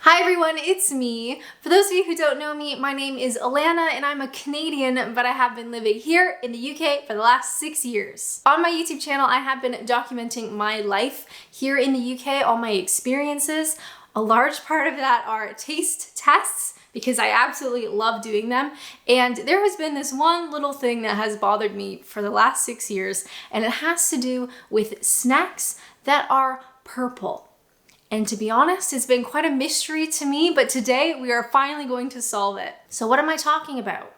Hi everyone, it's me. For those of you who don't know me, my name is Alanna and I'm a Canadian, but I have been living here in the UK for the last 6 years. On my YouTube channel, I have been documenting my life here in the UK, all my experiences. A large part of that are taste tests because I absolutely love doing them. And there has been this one little thing that has bothered me for the last 6 years, and it has to do with snacks that are purple. And to be honest, it's been quite a mystery to me, but today we are finally going to solve it. So what am I talking about?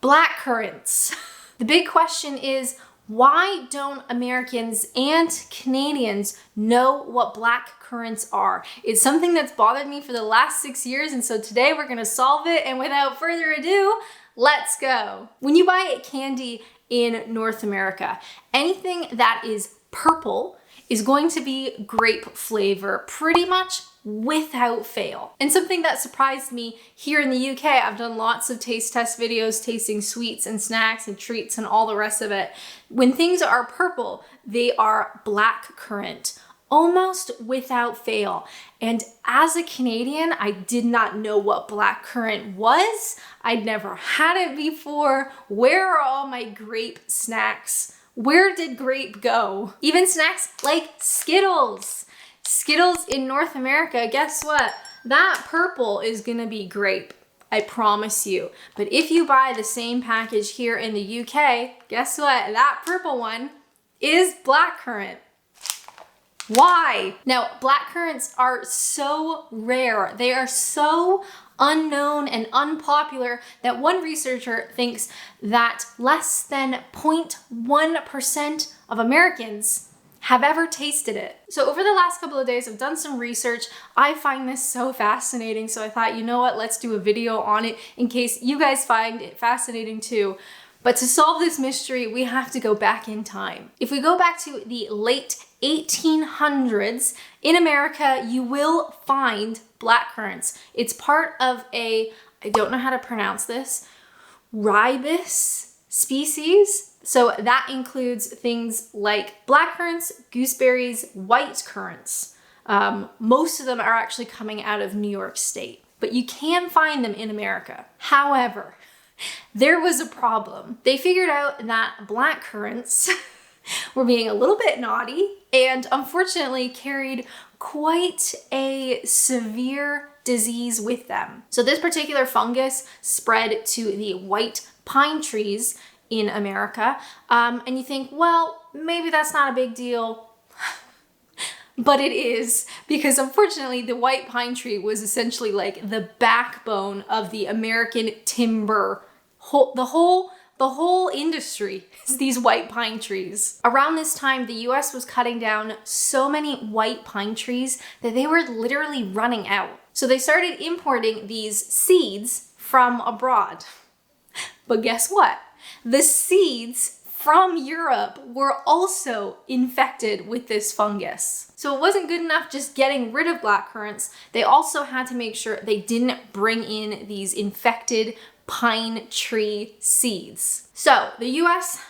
Blackcurrants. The big question is, why don't Americans and Canadians know what blackcurrants are? It's something that's bothered me for the last 6 years, and so today we're gonna solve it, and without further ado, let's go. When you buy candy in North America, anything that is purple is going to be grape flavor pretty much without fail. And something that surprised me here in the UK, I've done lots of taste test videos tasting sweets and snacks and treats and all the rest of it. When things are purple, they are blackcurrant, almost without fail. And as a Canadian, I did not know what blackcurrant was. I'd never had it before. Where are all my grape snacks? Where did grape go? Even snacks like Skittles. Skittles in North America, guess what? That purple is gonna be grape, I promise you. But if you buy the same package here in the UK, guess what? That purple one is blackcurrant. Why? Now, blackcurrants are so rare. They are so unknown and unpopular that one researcher thinks that less than 0.1% of Americans have ever tasted it. So over the last couple of days, I've done some research. I find this so fascinating, so I thought, you know what, let's do a video on it in case you guys find it fascinating too. But to solve this mystery, we have to go back in time. If we go back to the late 1800s, in America, you will find blackcurrants. It's part of a, I don't know how to pronounce this, ribes species. So that includes things like blackcurrants, gooseberries, white currants. Most of them are actually coming out of New York State, but you can find them in America. However, there was a problem. They figured out that blackcurrants were being a little bit naughty and unfortunately carried quite a severe disease with them. So this particular fungus spread to the white pine trees in America. And you think, well, maybe that's not a big deal. But it is, because unfortunately the white pine tree was essentially like the backbone of the American timber. The whole industry is these white pine trees. Around this time, the US was cutting down so many white pine trees that they were literally running out. So they started importing these seeds from abroad. But guess what? The seeds from Europe were also infected with this fungus. So it wasn't good enough just getting rid of blackcurrants. They also had to make sure they didn't bring in these infected pine tree seeds. So the US,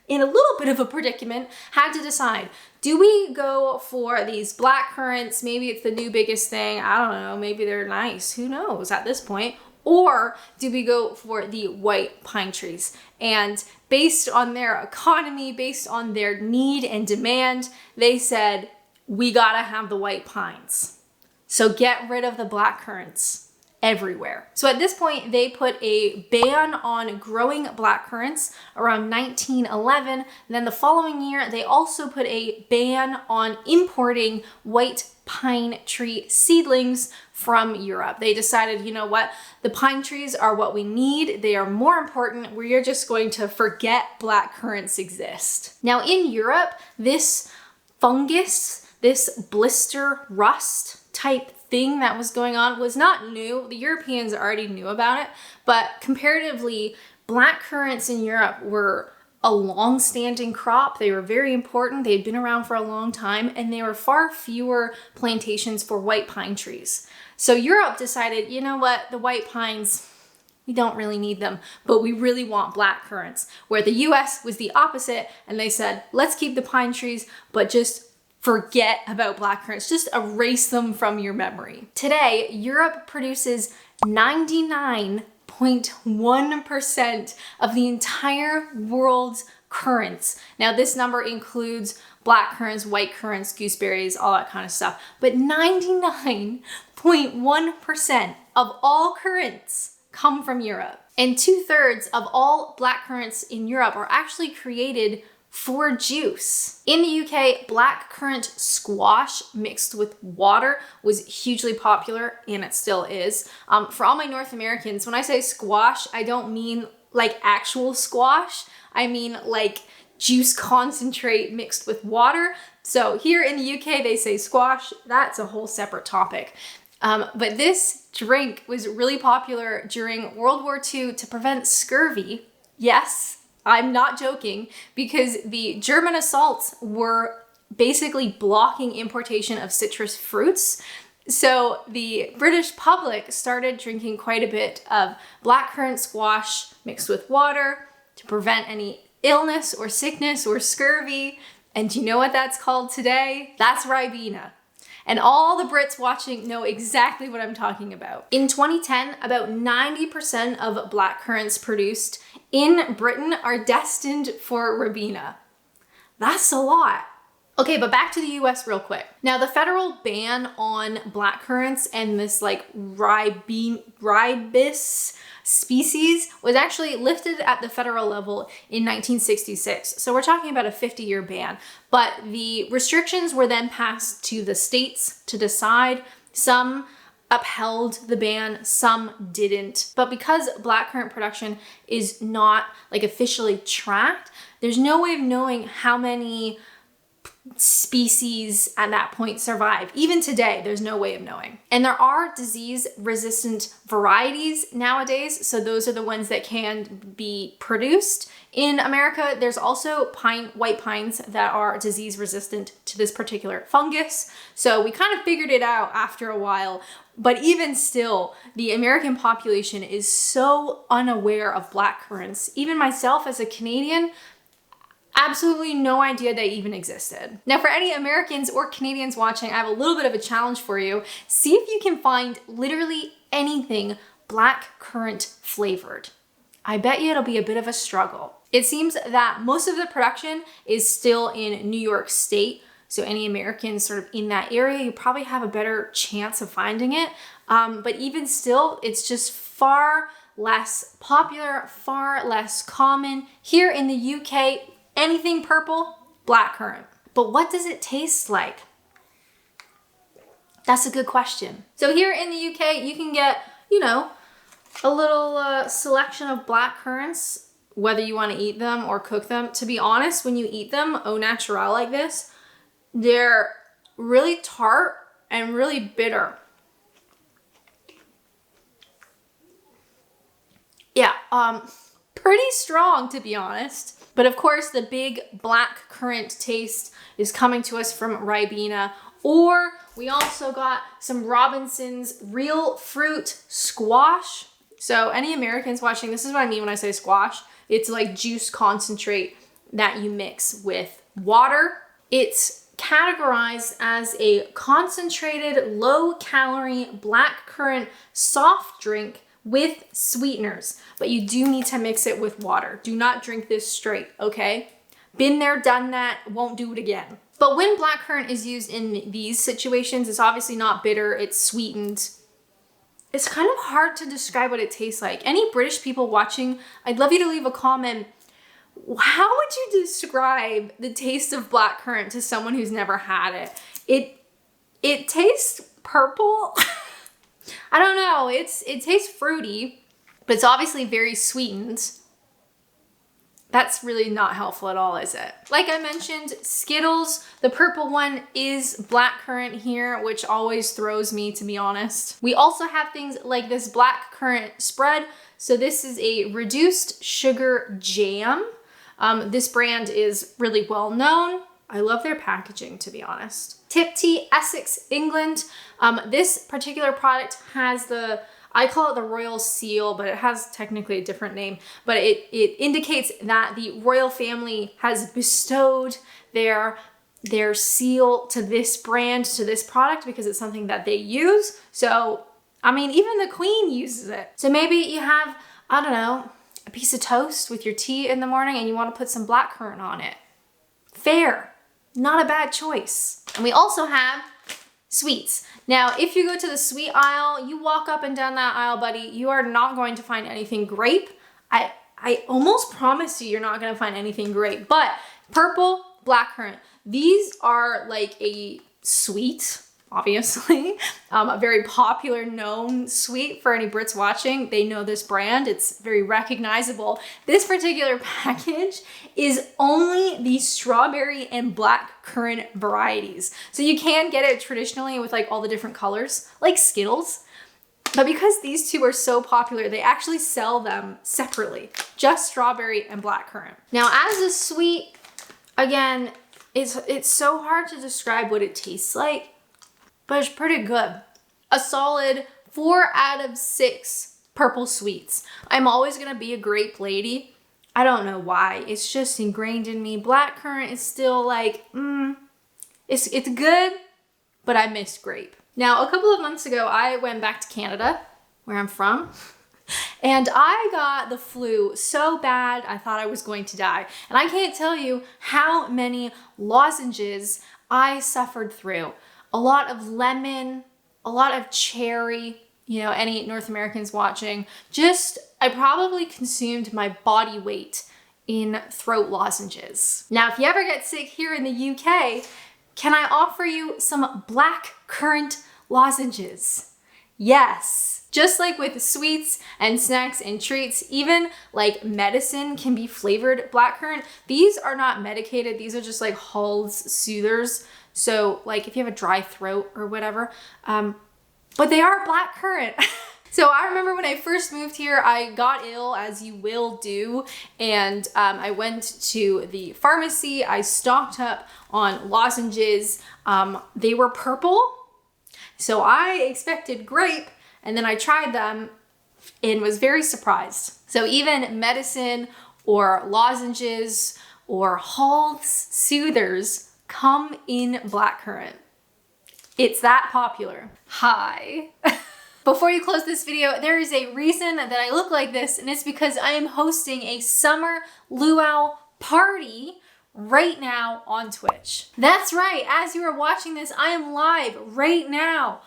in a little bit of a predicament, had to decide, do we go for these blackcurrants? Maybe it's the new biggest thing. I don't know, maybe they're nice. Who knows at this point? Or do we go for the white pine trees? And based on their economy, based on their need and demand, they said, we gotta have the white pines. So get rid of the blackcurrants everywhere. So at this point, they put a ban on growing blackcurrants around 1911. Then the following year, they also put a ban on importing white pine tree seedlings from Europe. They decided, you know what, the pine trees are what we need. They are more important. We're just going to forget blackcurrants exist. Now in Europe, this fungus, this blister rust type thing that was going on was not new. The Europeans already knew about it, but comparatively, blackcurrants in Europe were a long-standing crop. They were very important. They had been around for a long time, and there were far fewer plantations for white pine trees. So Europe decided, you know what, the white pines, we don't really need them, but we really want blackcurrants. Where the US was the opposite, and they said, let's keep the pine trees, but just forget about blackcurrants. Just erase them from your memory. Today, Europe produces 99.1% of the entire world's currants. Now, this number includes black currants, white currants, gooseberries, all that kind of stuff. But 99.1% of all currants come from Europe. And 2/3 of all black currants in Europe are actually created for juice. In the UK, blackcurrant squash mixed with water was hugely popular, and it still is. For all my North Americans, when I say squash, I don't mean like actual squash. I mean like juice concentrate mixed with water. So here in the UK, they say squash. That's a whole separate topic. But this drink was really popular during World War II to prevent scurvy. Yes, I'm not joking, because the German assaults were basically blocking importation of citrus fruits. So the British public started drinking quite a bit of blackcurrant squash mixed with water to prevent any illness or sickness or scurvy. And do you know what that's called today? That's Ribena. And all the Brits watching know exactly what I'm talking about. In 2010, about 90% of blackcurrants produced in Britain are destined for Ribena. That's a lot. Okay, but back to the US real quick. Now, the federal ban on blackcurrants and this like ribis species was actually lifted at the federal level in 1966. So we're talking about a 50-year ban. But the restrictions were then passed to the states to decide. Some upheld the ban, some didn't. But because blackcurrant production is not like officially tracked, there's no way of knowing how many species at that point survive. Even today, there's no way of knowing. And there are disease-resistant varieties nowadays, so those are the ones that can be produced. In America, there's also white pines that are disease-resistant to this particular fungus. So we kind of figured it out after a while. But even still, the American population is so unaware of blackcurrants. Even myself as a Canadian, absolutely no idea they even existed. Now, for any Americans or Canadians watching, I have a little bit of a challenge for you. See if you can find literally anything blackcurrant flavored. I bet you it'll be a bit of a struggle. It seems that most of the production is still in New York State. So any Americans sort of in that area, you probably have a better chance of finding it. But even still, it's just far less popular, far less common. Here in the UK, anything purple, blackcurrant. But what does it taste like? That's a good question. So here in the UK, you can get, you know, a little selection of blackcurrants, whether you want to eat them or cook them. To be honest, when you eat them au naturel like this, they're really tart and really bitter. Yeah, pretty strong, to be honest. But of course, the big blackcurrant taste is coming to us from Ribena. Or we also got some Robinson's real fruit squash. So any Americans watching, this is what I mean when I say squash. It's like juice concentrate that you mix with water. It's categorized as a concentrated, low-calorie blackcurrant soft drink with sweeteners, but you do need to mix it with water. Do not drink this straight, okay? Been there, done that, won't do it again. But when blackcurrant is used in these situations, it's obviously not bitter, it's sweetened. It's kind of hard to describe what it tastes like. Any British people watching, I'd love you to leave a comment. How would you describe the taste of blackcurrant to someone who's never had it? It tastes purple. I don't know, it tastes fruity, but it's obviously very sweetened. That's really not helpful at all, is it? Like I mentioned, Skittles, the purple one is blackcurrant here, which always throws me, to be honest. We also have things like this blackcurrant spread. So this is a reduced sugar jam. This brand is really well known. I love their packaging, to be honest. Tip Tea, Essex, England. This particular product has I call it the royal seal, but it has technically a different name. But it indicates that the royal family has bestowed their their seal to this brand, to this product, because it's something that they use. So, I mean, even the Queen uses it. So maybe you have, I don't know, a piece of toast with your tea in the morning and you want to put some blackcurrant on it. Fair. Not a bad choice. And we also have sweets. Now, if you go to the sweet aisle, you walk up and down that aisle, buddy, you are not going to find anything grape. I almost promise you're not going to find anything grape, but purple, blackcurrant. These are like a sweet, obviously, a very popular known sweet for any Brits watching. They know this brand. It's very recognizable. This particular package is only the strawberry and blackcurrant varieties. So you can get it traditionally with like all the different colors, like Skittles. But because these two are so popular, they actually sell them separately, just strawberry and blackcurrant. Now, as a sweet, again, it's so hard to describe what it tastes like, but it's pretty good. A solid 4 out of 6 purple sweets. I'm always gonna be a grape lady. I don't know why. It's just ingrained in me. Blackcurrant is still like, it's good, but I miss grape. Now, a couple of months ago, I went back to Canada, where I'm from, and I got the flu so bad, I thought I was going to die. And I can't tell you how many lozenges I suffered through. A lot of lemon, a lot of cherry, you know, any North Americans watching, I probably consumed my body weight in throat lozenges. Now, if you ever get sick here in the UK, can I offer you some blackcurrant lozenges? Yes. Just like with sweets and snacks and treats, even like medicine can be flavored blackcurrant. These are not medicated. These are just like Hall's soothers. So like if you have a dry throat or whatever, but they are blackcurrant. So I remember when I first moved here, I got ill, as you will do, and I went to the pharmacy. I stocked up on lozenges. They were purple, so I expected grape, and then I tried them and was very surprised. So even medicine or lozenges or Hall's soothers come in blackcurrant. It's that popular. Hi. Before you close this video, there is a reason that I look like this, and it's because I am hosting a summer luau party right now on Twitch. That's right, as you are watching this, I am live right now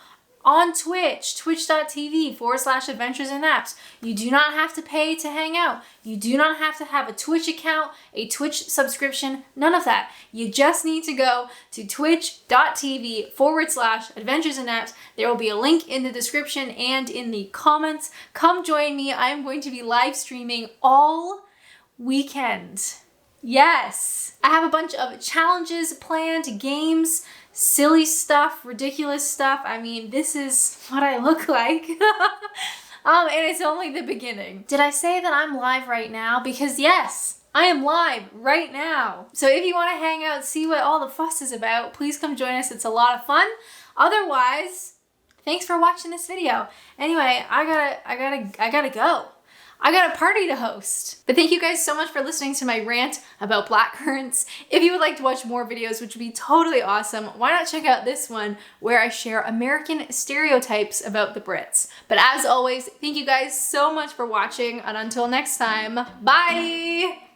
on Twitch, twitch.tv/adventures and apps. You do not have to pay to hang out. You do not have to have a Twitch account, a Twitch subscription, none of that. You just need to go to twitch.tv/adventures and apps. There will be a link in the description and in the comments. Come join me. I am going to be live streaming all weekend. Yes. I have a bunch of challenges planned, games, silly stuff, ridiculous stuff. I mean, this is what I look like. And it's only the beginning. Did I say that I'm live right now? Because yes, I am live right now. So if you want to hang out, see what all the fuss is about, please come join us. It's a lot of fun. Otherwise, thanks for watching this video. Anyway, I gotta go. I got a party to host. But thank you guys so much for listening to my rant about blackcurrants. If you would like to watch more videos, which would be totally awesome, why not check out this one where I share American stereotypes about the Brits. But as always, thank you guys so much for watching, and until next time, bye!